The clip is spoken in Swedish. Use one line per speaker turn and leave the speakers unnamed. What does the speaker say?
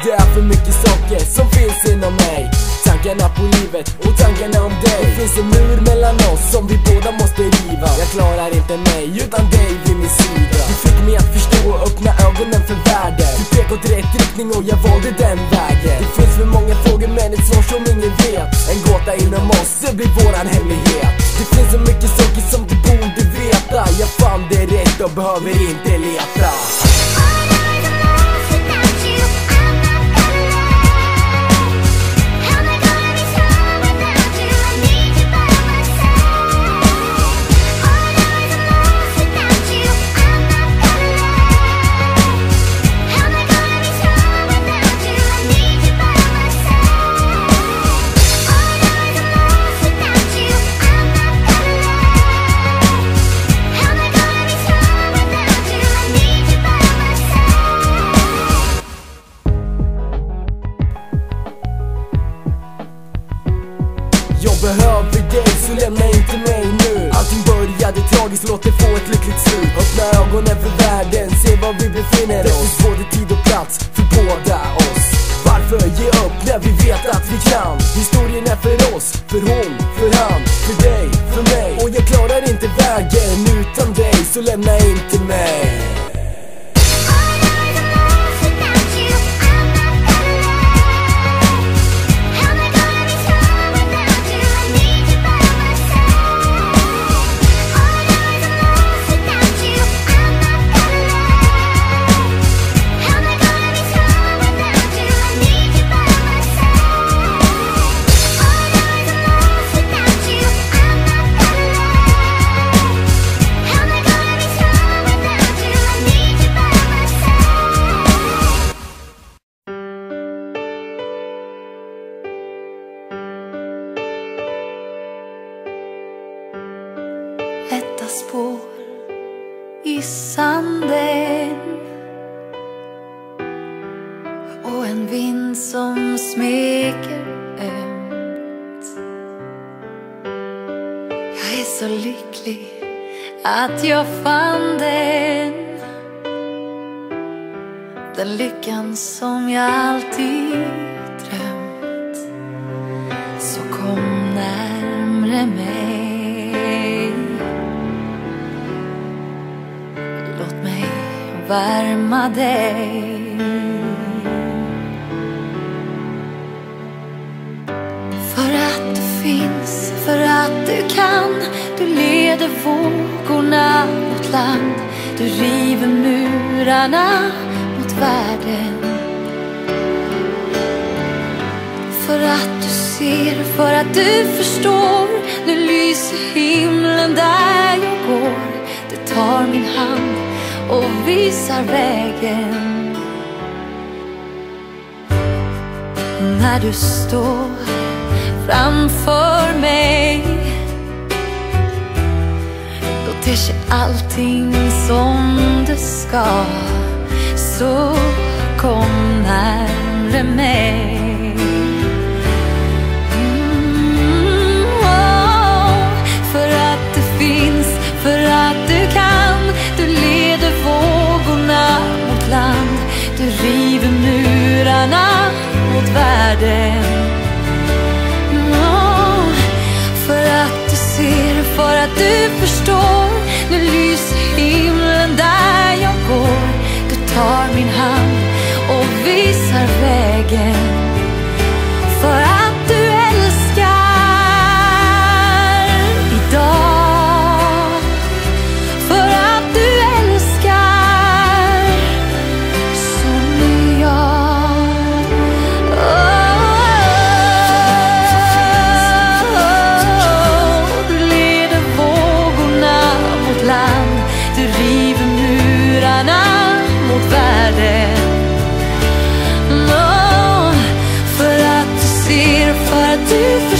Det är för mycket saker som finns inom mig. Tankarna på livet och tankarna om dig. Det finns en mur mellan oss som vi båda måste riva. Jag klarar inte mig utan dig vid min sida. Du fick mig att förstå och öppna ögonen för världen. Du pekade åt rätt riktning och jag valde den vägen. Det finns för många frågor men ett svar som ingen vet. En gåta inom oss, det blir våran hemlighet. Det finns så mycket saker som du borde veta. Jag fann det rätt och behöver inte leta. Jag behöver dig, så lämna inte mig nu. Allting började tragiskt, låt det få ett lyckligt slut. Öppna ögonen för världen, se var vi befinner oss. Det finns både tid och plats för båda oss. Varför ge upp när vi vet att vi kan? Historien är för oss, för hon, för han, för dig, för mig. Och jag klarar inte vägen utan dig, så lämna inte mig.
Lätta spår i sanden och en vind som smeker ömt. Jag är så lycklig att jag fann den lyckan som jag alltid drömt. Så kom närmre mig, låt mig värma dig. För att du finns, för att du kan. Du leder vågorna mot land. Du river murarna mot världen. För att du ser, för att du förstår. Nu lyser himlen där jag går. Du tar min hand och visar vägen. När du står framför mig, då ter sig allting som det ska. Så kom närmre mig. För att du finns, för att du kan. Du leder vågorna mot land. Du river murarna mot världen. För att du ser, för att du förstår. Nu lyser himlen där jag går. Du tar min hand och visar vägen. För att du älskar idag. För att du älskar som jag. Du leder vågorna mot land. Du river murarna mot världen. För att du ser, för att du